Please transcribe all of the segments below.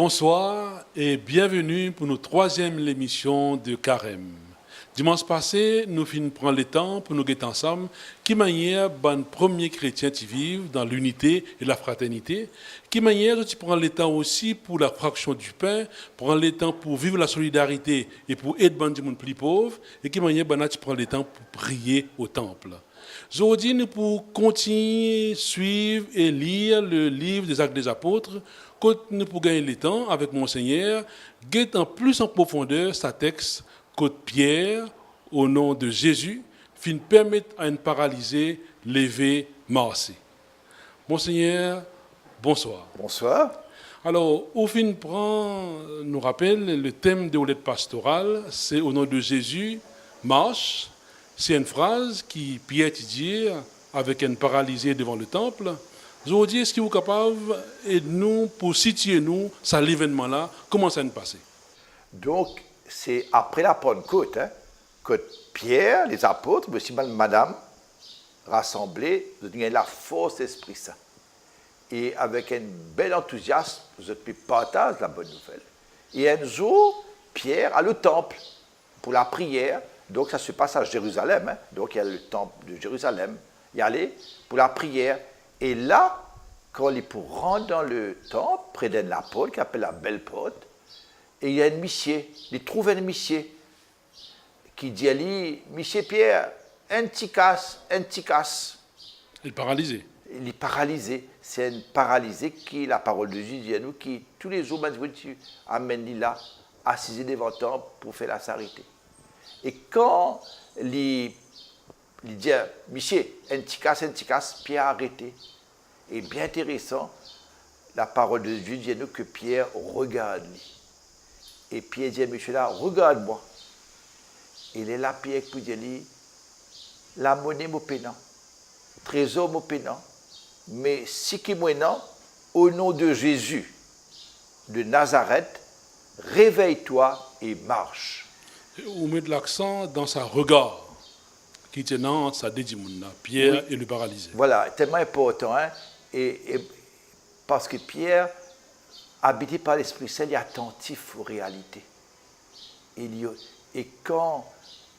Bonsoir et bienvenue pour notre troisième émission de Carême. Dimanche passé, nous finissons prendre le temps pour nous guetter ensemble qui manière bon premier chrétien qui vivent dans l'unité et la fraternité, qui manière tu prends le temps aussi pour la fraction du pain, prendre le temps pour vivre la solidarité et pour aider bon du monde plus pauvre, et qui manière tu prends le temps pour prier au temple. Aujourd'hui, nous pour continuer, suivre et lire le livre des Actes des Apôtres, nous pour gagner le temps avec Monseigneur, guettant plus en profondeur sa texte, côte Pierre, au nom de Jésus, fin permettre à une paralysée lever, marcher. Monseigneur, bonsoir. Bonsoir. Alors, au fin nous rappelle le thème de la lettre pastorale, c'est au nom de Jésus, marche. C'est une phrase qui Pierre dit avec une paralysée devant le temple. Aujourd'hui, est-ce que vous êtes capable de nous, pour situer nous, ça l'événement-là, comment ça s'est passé? Donc, c'est après la Pentecôte, que Pierre, les apôtres, mais aussi madame, rassemblés, vous avez la force d'Esprit Saint. Et avec un bel enthousiasme, vous avez partagé la bonne nouvelle. Et un jour, Pierre a le temple pour la prière. Donc, ça se passe à Jérusalem. Donc, il y a le temple de Jérusalem. Y aller pour la prière. Et là, quand il est pour rentrer dans le temple, près d'une porte, qui appelle la Belle Porte, et il y a un monsieur, il trouve un monsieur, qui dit à lui, monsieur Pierre, un petit casse. Il est paralysé. Il est paralysé. C'est un paralysé qui, la parole de Jésus dit à nous, qui tous les jours, tu amènes là, assis devant le temple pour faire la charité. Et quand il dit, monsieur, un petit casse, Pierre a arrêté. Et bien intéressant, la parole de Dieu dit à nous que Pierre regarde lui. Et Pierre dit à monsieur là, regarde-moi. Il est là, Pierre, pour dire, la monnaie m'a pénant, trésor m'a pénant, mais si qui m'a au nom de Jésus de Nazareth, réveille-toi et marche. On met de l'accent dans sa regard, qui tient sa dédimouna, Pierre et le paralysé. Voilà, tellement important, et parce que Pierre, habité par l'Esprit Saint, il est attentif aux réalités. Et quand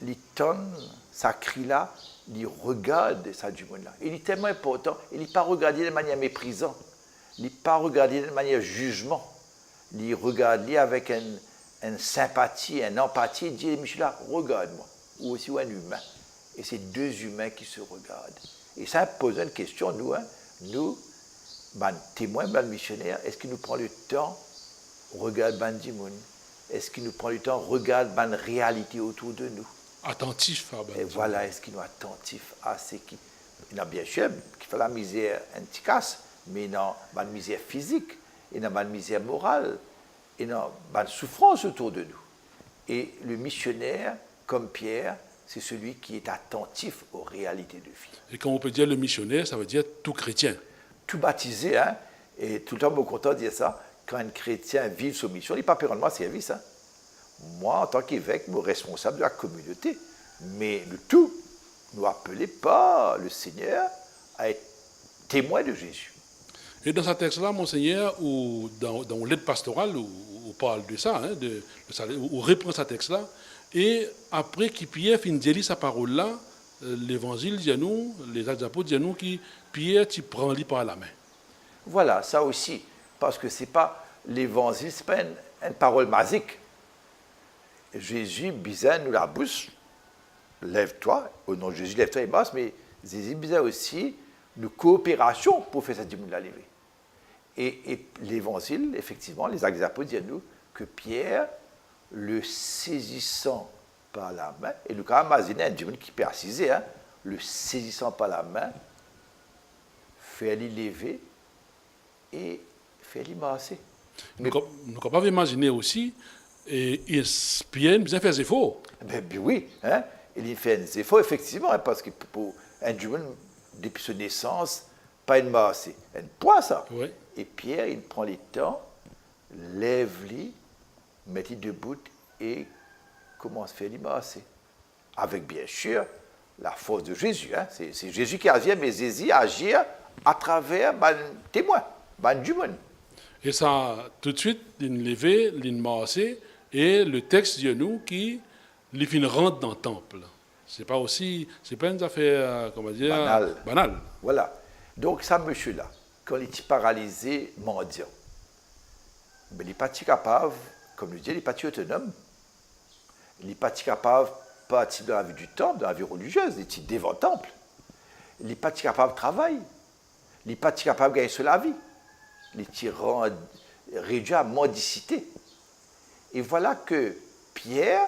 il tonne sa crie là, il regarde ça du monde là. Il est tellement important, il n'est pas regardé de manière méprisante, il n'est pas regardé de manière jugement, il regarde avec une sympathie, une empathie, il dit, monsieur là, regarde-moi, ou aussi un humain. Et c'est deux humains qui se regardent. Et ça pose une question, nous, témoins, missionnaires, est-ce qu'il nous prend le temps, regarde Dimoun? Est-ce qu'il nous prend le temps, regarde la réalité autour de nous? Attentif à Et voilà, est-ce qu'il nous est attentif à ce qui... Il y a bien sûr qui fait la misère efficace, mais il y a la misère physique, il y a la misère morale, il y a la souffrance autour de nous. Et le missionnaire, comme Pierre, c'est celui qui est attentif aux réalités de vie. Et quand on peut dire le missionnaire, ça veut dire tout chrétien. Tout baptisé, et tout le temps, je suis content de dire ça, quand un chrétien vit sa mission, il n'est pas purement service. Moi, en tant qu'évêque, je suis responsable de la communauté. Mais le tout, nous appelez pas le Seigneur à être témoin de Jésus. Et dans ce texte-là, Monseigneur, ou dans l'aide pastorale, on parle de ça, on reprend ce texte-là, et après que Pierre finit de lire sa parole-là, l'évangile dit à nous, les actes des apôtres disent à nous que Pierre, tu prends lui par la main. Voilà, ça aussi, parce que ce n'est pas l'évangile, ce n'est pas une parole magique. Jésus, bizarre, nous la bouche, lève-toi, au nom de Jésus, lève-toi et marche, mais Jésus, bizarre aussi, nous coopération pour faire ça du monde la lever. Et l'évangile, effectivement, les actes des apôtres disent à nous que Pierre, le saisissant par la main, et nous quand même imaginer un diable qui peut assiser, le saisissant par la main, fait lui lever et fait lui marcher. Nous ne pouvons pas imaginer aussi, et Pierre bien fait des efforts. Ben oui, il fait des efforts, effectivement, parce que pour un diable, depuis sa naissance, pas une marche, un poids ça. Oui. Et Pierre, il prend le temps, lève-lui, met-il debout et commence à faire lui marcher. Avec bien sûr la force de Jésus. C'est Jésus qui agit, mais Jésus agit à travers les témoins, du monde. Et ça, tout de suite, il levé, il massé, et le texte de nous qui les fin rentre dans le temple. C'est pas aussi, c'est pas une affaire, comment dire, banale. Voilà. Donc, ça, monsieur-là, quand il est paralysé, mendiant, mais il n'est pas capable, comme je dis, il n'est pas autonome. Il n'est pas capable, pas dans la vie du temple, dans la vie religieuse, il est devant le temple. Il n'est pas capable de travailler. Il n'est pas capable de gagner sur la vie. Il est réduit à mendicité. Et voilà que Pierre,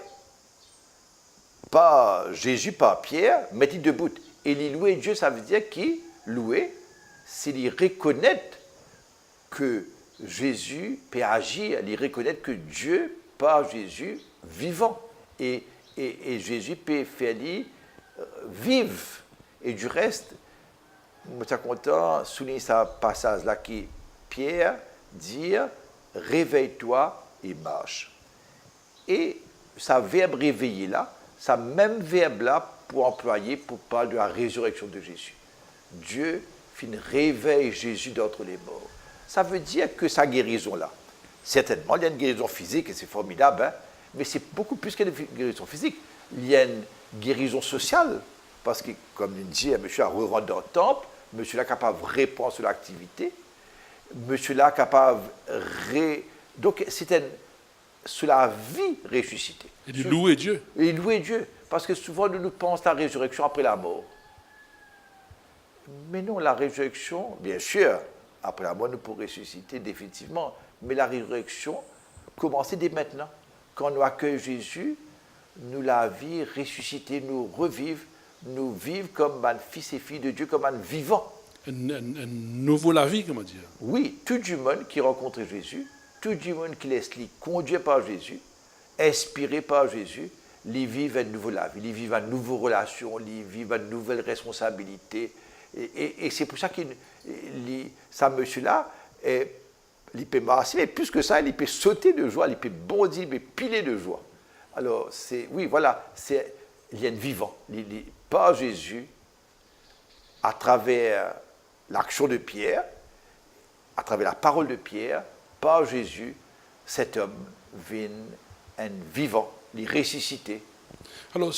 pas Jésus, pas Pierre, met il debout. Et il louer Dieu, ça veut dire qu'il louer, c'est il reconnaître que Jésus peut agir, il reconnaître que Dieu, par Jésus, vivant. Et Jésus peut faire vivre. Et du reste, je suis content de souligner ce passage-là qui Pierre dit réveille-toi et marche. Et ça verbe réveiller là, ça même verbe là pour employer pour parler de la résurrection de Jésus. Dieu réveille Jésus d'entre les morts. Ça veut dire que sa guérison là, certainement il y a une guérison physique et c'est formidable, hein, mais c'est beaucoup plus qu'une guérison physique. Il y a une guérison sociale, parce que comme il dit, monsieur a rentré dans le temple, monsieur là capable de répondre sur l'activité, monsieur là capable donc c'était sur la vie ressuscitée. Et de louer Dieu. Et louer Dieu. Parce que souvent, nous pensons à la résurrection après la mort. Mais non, la résurrection, bien sûr, après la mort, nous pourrons ressusciter définitivement. Mais la résurrection commence dès maintenant. Quand nous accueillons Jésus, nous la vie ressuscitée, nous revivons, nous vivons comme un fils et fille de Dieu, comme un vivant. Un nouveau la vie, comment dire. Oui, tout du monde qui rencontre Jésus, tout du monde qui laisse lui conduire par Jésus, inspiré par Jésus, ils vivent une nouvelle vie, ils vivent une nouvelle relation, ils vivent une nouvelle responsabilité. Et c'est pour ça que ça monsieur-là, il peut marcher, mais plus que ça, il peut sauter de joie, il peut bondir, il peut piler de joie. Alors, oui, voilà, il y a un vivant. Par Jésus, à travers l'action de Pierre, à travers la parole de Pierre, par Jésus, cet homme vient un vivant, il est ressuscité. Alors,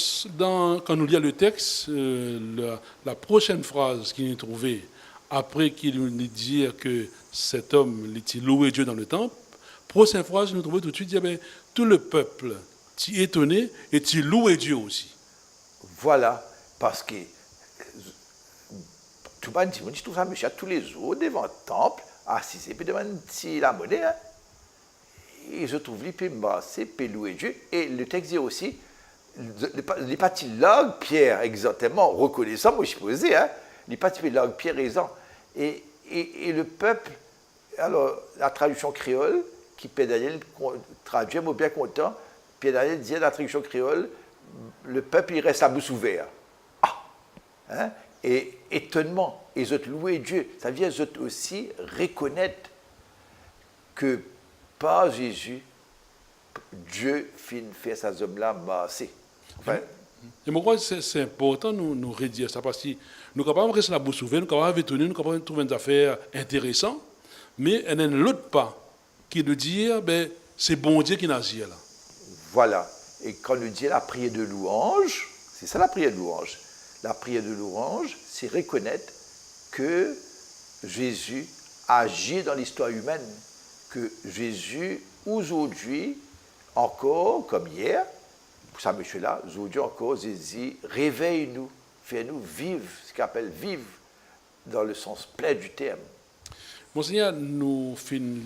quand nous lisons le texte, la prochaine phrase qu'il nous trouvée, après qu'il nous dit que cet homme il loué Dieu dans le temple, prochaine phrase, nous trouvons tout de suite, tout le peuple est étonné et il loué Dieu aussi. Voilà, parce que tout le monde dit, je trouve ça, monsieur, tous les jours, devant le temple, assis, et puis devant la monnaie, hein, et je trouve lui peut masser, peut louer Dieu. Et le texte dit aussi, les parties langue Pierre exactement, reconnaissant, moi je supposais, hein, les parties langue Pierre exemple. Et le peuple, alors la traduction créole, qui Pierre Daniel traduit, moi bien content, Pierre Daniel disait dans la traduction créole, le peuple il reste à bouche ouverte. Ah, hein, et étonnement, et ils ont loué Dieu. Ça veut dire qu'ils ont aussi reconnaître que par Jésus, Dieu fait ces hommes-là masser. Enfin, et moi, je crois que c'est important de nous redire ça, parce que nous sommes capables de rester la bouche ouverte, nous sommes capables de étonner, nous sommes capables de trouver des affaires intéressantes, mais il y a l'autre pas qui nous dit, c'est bon Dieu qui n'a agi là. Voilà. Et quand nous dit la prière de louange, c'est ça la prière de louange. La prière de louange, c'est reconnaître que Jésus agit dans l'histoire humaine, que Jésus, aujourd'hui, encore, comme hier, pour ça, monsieur-là, aujourd'hui encore, Jésus, réveille-nous, fais-nous vivre, ce qu'il appelle vivre, dans le sens plein du terme. Monseigneur, nous finissons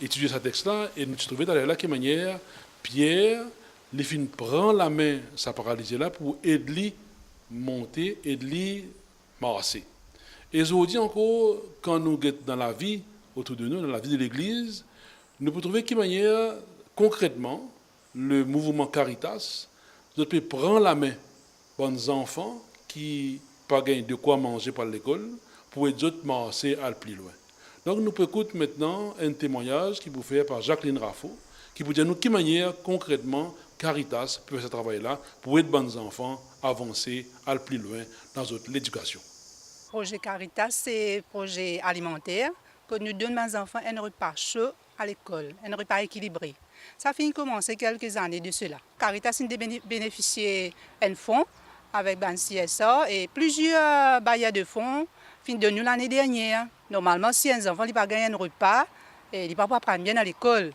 étudier ce texte-là et nous trouvons dans la quelle manière Pierre, les fin prend la main, sa paralysée-là, pour aider monter, aider marcher. Et aujourd'hui encore, quand nous sommes dans la vie autour de nous, dans la vie de l'Église, nous pouvons trouver quelle manière, concrètement, le mouvement Caritas, nous peut prendre la main aux enfants qui n'ont pas de quoi manger par l'école, pour aider autres marcher à aller plus loin. Donc nous pouvons écouter maintenant un témoignage qui vous fait par Jacqueline Raffo, qui vous dit nous quelle manière, concrètement, Caritas peut faire ce travail-là pour aider les enfants à avancer, à aller plus loin dans l'éducation. Le projet Caritas, c'est un projet alimentaire que nous donnons aux enfants un repas chaud à l'école, un repas équilibré. Ça fait commencer quelques années de cela. Caritas a bénéficié d'un fonds avec le CSA et plusieurs bailleurs de fonds fin de nous l'année dernière. Normalement, si un enfant n'a pas gagné un repas, il ne peut pas apprendre bien à l'école.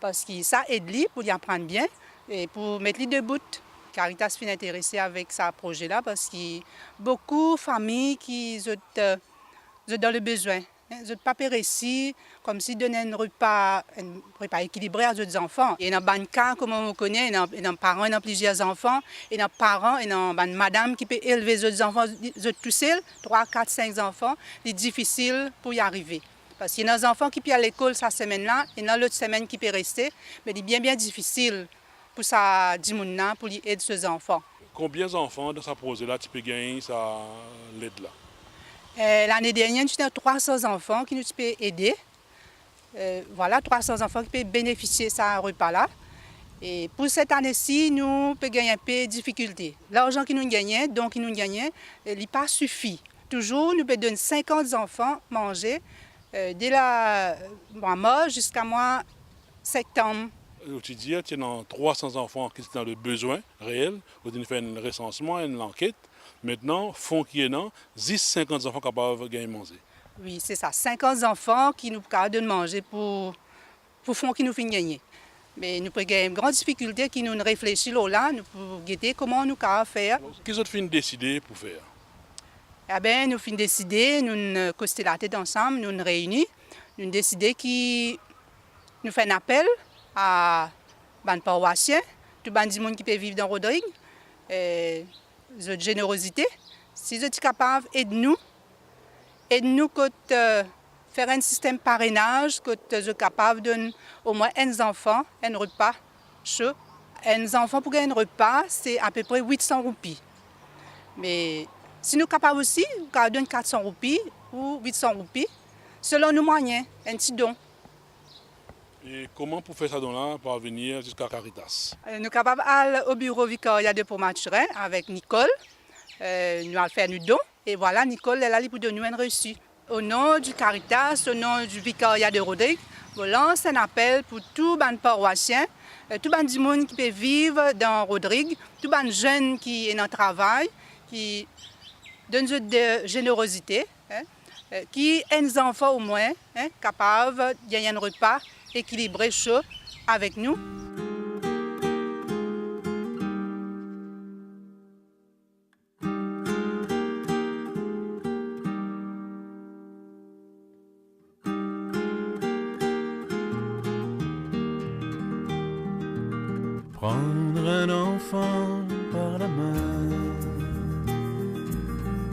Parce que ça aide lui pour y apprendre bien et pour mettre lui debout. Caritas est intéressé avec ce projet-là parce qu'il y a beaucoup de familles qui sont dans le besoin. Ils n'ont pas réussi comme si donnaient un repas équilibré à leurs enfants. Et dans le cas, comme on connaît, il y a des parents, il y a plusieurs enfants, et des parents, il y a une madame qui peut élever les enfants tout seuls, 3, 4, 5 enfants. C'est difficile pour y arriver. Parce qu'il y a des enfants qui peuvent aller à l'école cette semaine-là, et dans l'autre semaine qui peuvent rester, mais c'est bien difficile pour ça, pour aider ces enfants. Combien d'enfants dans ce projet-là tu peux gagner l'aide-là? L'année dernière, nous avons 300 enfants qui nous peuvent aider. Voilà, 300 enfants qui peuvent bénéficier de ce repas-là. Et pour cette année-ci, nous pouvons gagner un peu de difficulté. L'argent que nous gagnons, donc nous gagnons, il n'est pas suffit. Toujours, nous pouvons donner 50 enfants manger dès le mois mars jusqu'à mois septembre. Tu dis qu'il y a 300 enfants qui sont dans le besoin réel. Vous avez fait un recensement, une enquête. Maintenant, fonds qui est là, 50 enfants capables de gagner manger. Oui, c'est ça. 50 enfants qui nous capables de manger pour fonds qui nous font gagner. Mais nous avons une grande difficulté qui nous réfléchissons là, nous pouvons guetter comment nous pouvons faire. Qu'est-ce que vous avez décidé pour faire? Eh bien, nous avons décidé, nous costons la tête ensemble, nous nous réunissons, nous avons décidé que nous faisons un appel à les paroissiens, tout le monde qui peut vivre dans Rodrigue, de générosité. Si vous êtes capables, aidez-nous à faire un système parrainage, que vous êtes capables de donner au moins un enfant un repas chaud. Un enfant pour gagner un repas, c'est à peu près 800 roupies. Mais si nous sommes capables aussi, nous pouvons donner 400 roupies ou 800 roupies, selon nos moyens, un petit don. Et comment pour faire ça don-là, parvenir jusqu'à Caritas? Nous sommes capables d'aller au bureau vicariat de Pont-Maturin avec Nicole. Nous allons faire nos dons. Et voilà, Nicole elle a pour donner un reçu. Au nom du Caritas, au nom du vicariat de Rodrigue, je lance un appel pour tous les paroissiens, tous les gens qui peuvent vivre dans Rodrigue, tous les jeunes qui sont en travail, qui donnent de générosité, qui ont des enfants au moins capables de gagner un repas équilibré, chaud avec nous. Prendre un enfant par la main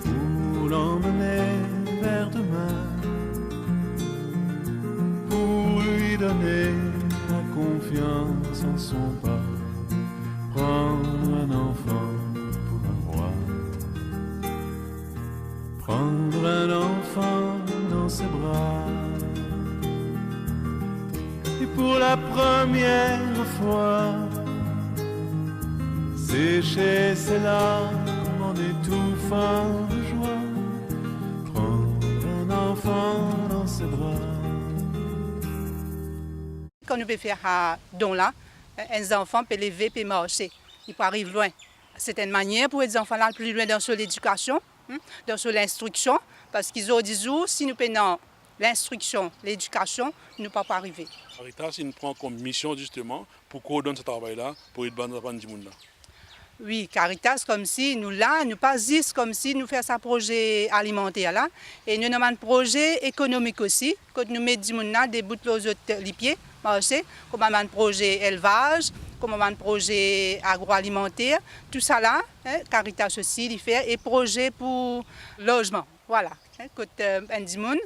pour l'emmener vers demain, pour lui donner la confiance en son pas. Prendre un enfant pour un roi, prendre un enfant dans ses bras, et pour la première fois sécher ses larmes en étouffant de joie, prendre un enfant dans ses bras. Quand nous pouvons faire un don là, un enfant peut lever et marcher, il peut arriver loin. C'est une manière pour les enfants là plus loin dans l'éducation, dans l'instruction, parce qu'ils ont dit si nous prenons l'instruction, l'éducation, nous ne pouvons pas arriver. Caritas, il nous prend comme mission justement pour coordonner ce travail-là, pour aider les enfants du monde. Oui, Caritas, comme si nous là, nous pas juste comme si nous faisons un projet alimentaire là, et nous avons un projet économique aussi, quand nous mettons des bouts de les pieds, marché, comme un projet élevage, comme un projet agroalimentaire, tout ça là, Caritas aussi, il fait, et projet pour logement, voilà. Quand un dimoun,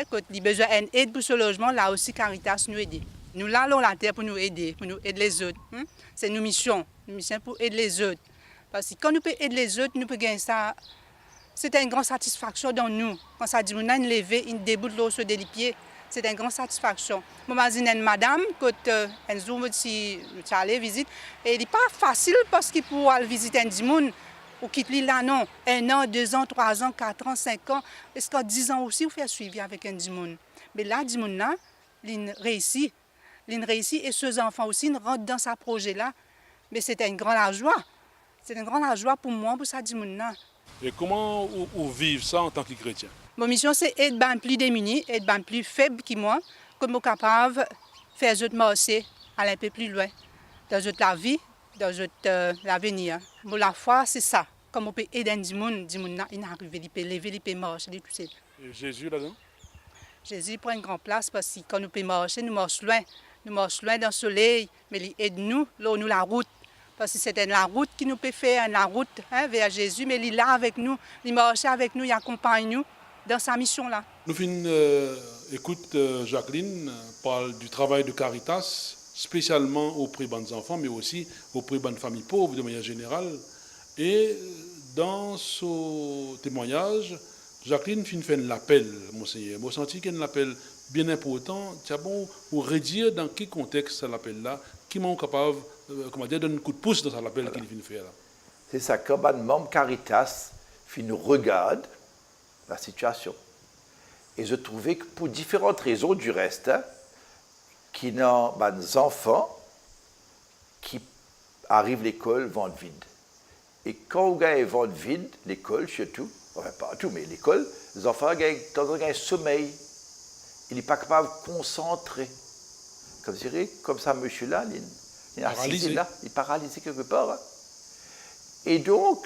quand il a besoin d'aide pour ce logement, là aussi Caritas nous aide. Nous allons la terre pour nous aider les autres. C'est une mission pour aider les autres. Parce que quand nous pouvons aider les autres, nous pouvons gagner ça. C'est une grande satisfaction dans nous. Quand ça dit qu'on a une levée, une déboute l'eau sur des pieds, c'est une grande satisfaction. Moi, j'ai une madame, quand elle zoom si nous allons visiter, et il n'est pas facile parce qu'il faut aller visiter un dimoun. Ou quitte là, non. 1 an, 2 ans, 3 ans, 4 ans, 5 ans. Est-ce qu'en 10 ans aussi, vous faites suivi avec un dimoun? Mais là, Dimouna, il réussit. Il réussit et ces enfants aussi rentrent dans ce projet-là. Mais c'était une grande joie. C'est une grande joie pour moi, pour ça, Dimouna. Et comment vous vivez ça en tant que chrétien? Mon mission, c'est d'aider les plus démunis, aider les plus faibles que moi, comme je suis capable de faire eux marcher, aller un peu plus loin, dans la vie, dans l'avenir. Pour la foi, c'est ça. Comme on peut aider les gens, il arrive, il peut lever, il peut marcher, tout ça. Et Jésus là-dedans? Jésus prend une grande place parce que quand nous pouvons marcher, nous marchons loin. Nous marchons loin dans le soleil, mais il aide nous, là où nous la route. Parce que c'est la route qui nous peut faire, la route vers Jésus, mais il est là avec nous, il marche avec nous, il accompagne nous dans sa mission-là. Nous écoute Jacqueline parle du travail de Caritas, spécialement auprès des enfants, mais aussi auprès des familles pauvres de manière générale. Et dans ce témoignage, Jacqueline fait l'appel, monseigneur. Moi, senti qu'il y a un appel bien important. C'est bon pour redire dans quel contexte ça l'appel là, qui m'ont capable, donner un coup de pouce dans cet appel qu'il vient faire là. C'est ça, quand un membre Caritas regarde la situation. Et je trouvais que pour différentes raisons du reste, qui n'ont des enfants qui arrivent à l'école ventre vide. Et quand vous avez ventre vide, l'école surtout, enfin pas tout, mais l'école, les enfants ont un sommeil. Il n'est pas capable de concentrer. Comme ça, monsieur-là, il est assis là, il est paralysé quelque part. Hein. Et donc,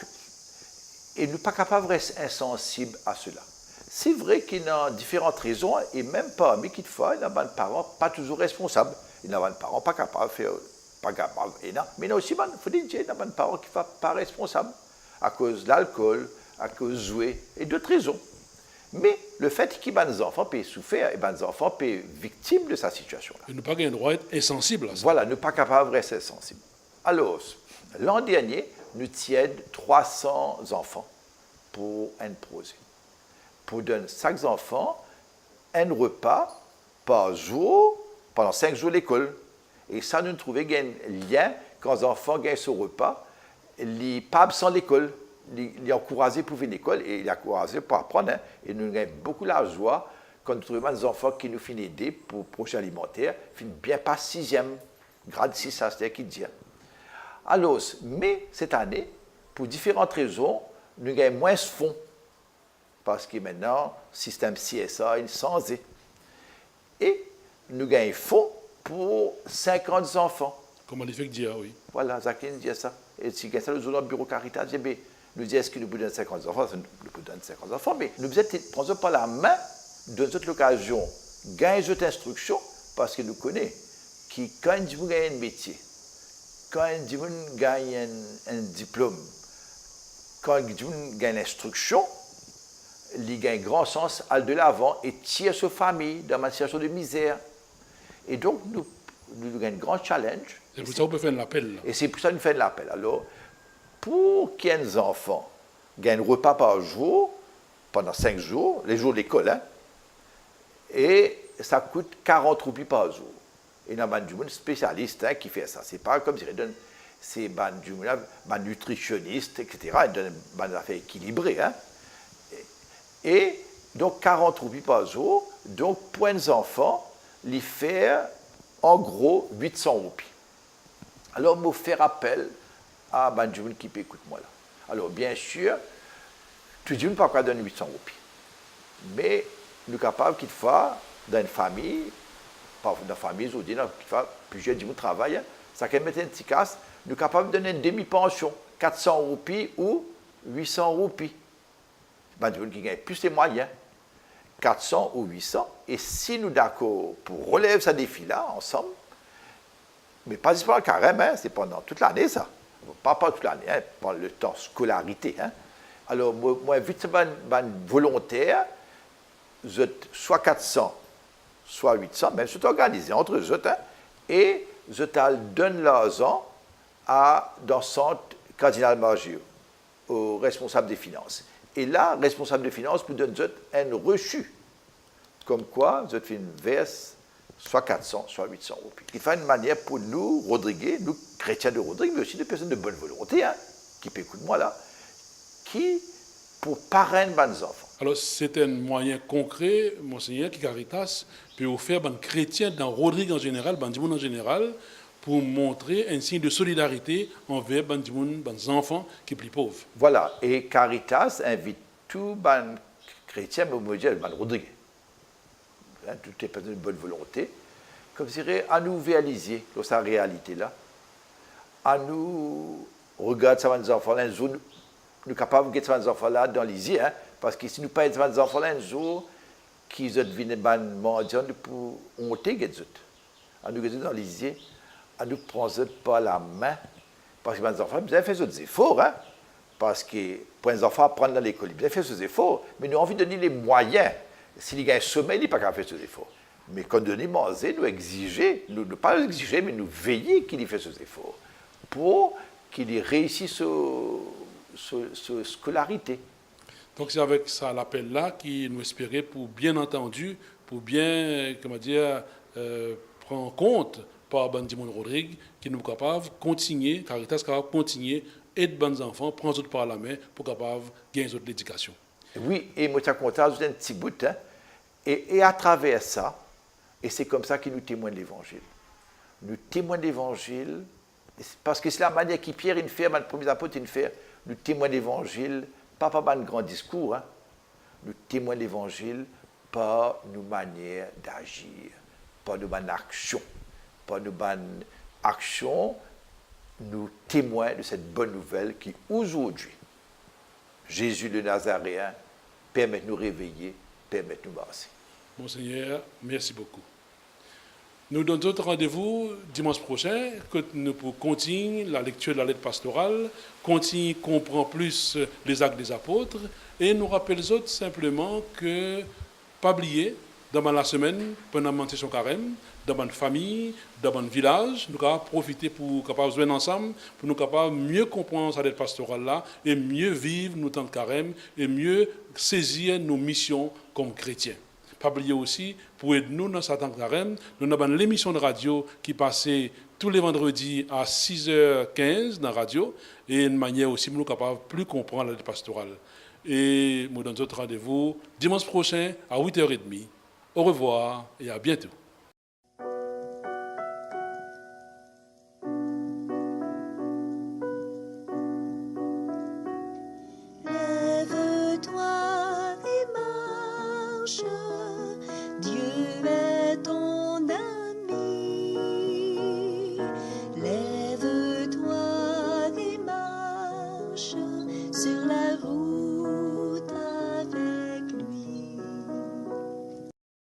il n'est pas capable d'être insensible à cela. C'est vrai qu'il y a différentes raisons, et même parmi quelquefois, il y a des parents pas toujours responsables. Il y a des parents pas capables de faire, pas capables, mais il y a aussi, il faut dire, il y a des parents qui ne sont pas responsables à cause de l'alcool, à cause de jouer, et d'autres raisons. Mais le fait qu'il y ait des enfants peuvent souffrir, et des enfants peuvent être victimes de sa situation. Et ne pas avoir le droit d'être insensible à ça. Voilà, ne pas capable d'être sensible. Alors, l'an dernier, nous tiens 300 enfants pour un projet. Pour donner chaque enfant un repas par jour pendant 5 jours à l'école. Et ça, nous trouvons qu'il y a un lien quand les enfants gagnent ce repas, ils ne sont pas absents de l'école. Il est encouragé pour venir à l'école et il est encouragé pour apprendre. Hein. Et nous avons beaucoup la joie quand nous trouvons des enfants qui nous finissent aider pour le projet alimentaire, finissent bien pas 6e, grade 6, ça c'est qui dit. Alors, mais cette année, pour différentes raisons, nous avons moins de fonds. Parce que maintenant, le système CSA est sans. Et nous avons fonds pour 50 enfants. Comme on fait dire, oui. Voilà, Jacqueline dit ça. Et si quelqu'un nous a bureau Caritas, nous dit est-ce que nous pouvons donner 50 enfants? Nous pouvons donner 50 enfants, mais nous prenons par la main de cette occasion, gagner cette instruction, parce que nous connaissons que quand nous gagnons un métier, quand nous gagnons un diplôme, quand nous gagnons une instruction, il a un grand sens à de l'avant et tire sa famille dans une situation de misère. Et donc, nous avons un grand challenge. C'est pour ça qu'on peut faire l'appel. Et c'est pour ça que nous faisons l'appel. Alors, pour qu'il y ait des enfants gagnent un repas par jour, pendant 5 jours, les jours de l'école, hein, et ça coûte 40 roupies par jour. Et il y a un spécialiste hein, qui fait ça. Ce n'est pas comme si c'est un nutritionniste, etc. Il donne une affaire équilibrée. Hein. Et donc 40 roupies par jour, donc pour les enfants, les faire en gros 800 roupies. Alors, je vais faire appel à Benjamin qui peut écouter moi là. Alors, bien sûr, tout le monde ne peut pas donner 800 roupies. Mais nous sommes capables, quelquefois, dans une famille, pas dans une famille, plusieurs gens travaillent, ça peut mettre un petit casse, nous sommes capables de donner une demi-pension, 400 roupies ou 800 roupies. Benjamin qui gagne plus les moyens, 400 ou 800. Et si nous sommes d'accord pour relever ce défi-là ensemble, mais pas juste pendant le carême, hein, c'est pendant toute l'année, ça. Pas toute l'année, hein, pendant le temps scolarité. Hein. Alors, moi, vite, volontaire, soit 400, soit 800, même c'est organisé entre eux, hein, et je donne l'argent dans le centre cardinal Margio, au responsable des finances. Et là, le responsable des finances nous donne un reçu, comme quoi je fais une verse soit 400, soit 800 roupies. Il fait une manière pour nous, Rodriguez, nous, chrétiens de Rodriguez, mais aussi des personnes de bonne volonté, hein, qui peuvent écouter moi là, qui, pour parrainer les enfants. Alors, c'est un moyen concret, Monseigneur, qui Caritas peut offrir aux chrétiens dans Rodrigue en général, dans Dimoun en général, pour montrer un signe de solidarité envers les enfants qui sont plus pauvres. Voilà, et Caritas invite tous les chrétiens, mais on dit Rodrigue, toutes les personnes de bonne volonté, comme je dirais, à nous réaliser dans sa réalité-là, à nous regarder ces enfants-là, nous sommes capables de mettre ces enfants-là dans les yeux, hein, parce que si nous ne pas ces enfants-là un jour, qu'ils deviennent mendiants pour honter les autres, à nous regarder dans les yeux, à nous prendre par la main, parce que les enfants, ils ont fait des efforts, hein, parce que pour les enfants apprendre dans l'école, ils ont fait des efforts, mais nous avons envie de donner les moyens. S'il y a un sommeil, il n'y a pas qu'à faire ces efforts. Mais quand nous manger, nous exiger, nous ne pas exiger, mais nous veiller qu'il fasse ces efforts pour qu'il réussisse sa scolarité. Donc c'est avec ça l'appel-là qui nous espérait pour bien entendu, pour bien, comment dire, prendre en compte par Bandimon Rodrigue, qui nous capable de continuer, Caritas capable de continuer, aider les enfants, prendre autres par la main pour capable gagner autres l'éducation. Oui, et moi je suis content, je un petit bout, hein, et à travers ça, et c'est comme ça que nous témoignons l'Évangile. Nous témoignons l'Évangile, parce que c'est la manière qui Pierre il fait, le premier apôtre il fait, nous témoignons l'Évangile, pas par un grand discours, hein, nous témoignons l'Évangile par nos manières d'agir, par nos actions. Par nos actions, nous témoignons de cette bonne nouvelle qui, aujourd'hui, Jésus le Nazaréen permet de nous réveiller, permet de nous marcher. Monseigneur, merci beaucoup. Nous donnons d'autres rendez-vous dimanche prochain, que nous pourrons continuer la lecture de la lettre pastorale, continuer à comprendre plus les actes des apôtres, et nous rappelons autres simplement que, pas oublier, dans la semaine, pendant la session carême, dans notre famille, dans notre village, nous allons profiter pour capable jouer ensemble, pour nous capables mieux comprendre cette pastorale là et mieux vivre nos temps de carême et mieux saisir nos missions comme chrétiens. Pas oublier aussi, pour aider nous dans ce temps de carême, nous avons l'émission de radio qui passait tous les vendredis à 6h15 dans la radio et une manière aussi pour nous capables de plus comprendre la pastorale. Et nous donnons d'autres rendez-vous dimanche prochain à 8h30. Au revoir et à bientôt. Lève-toi et marche, Dieu est ton ami. Lève-toi et marche sur la route.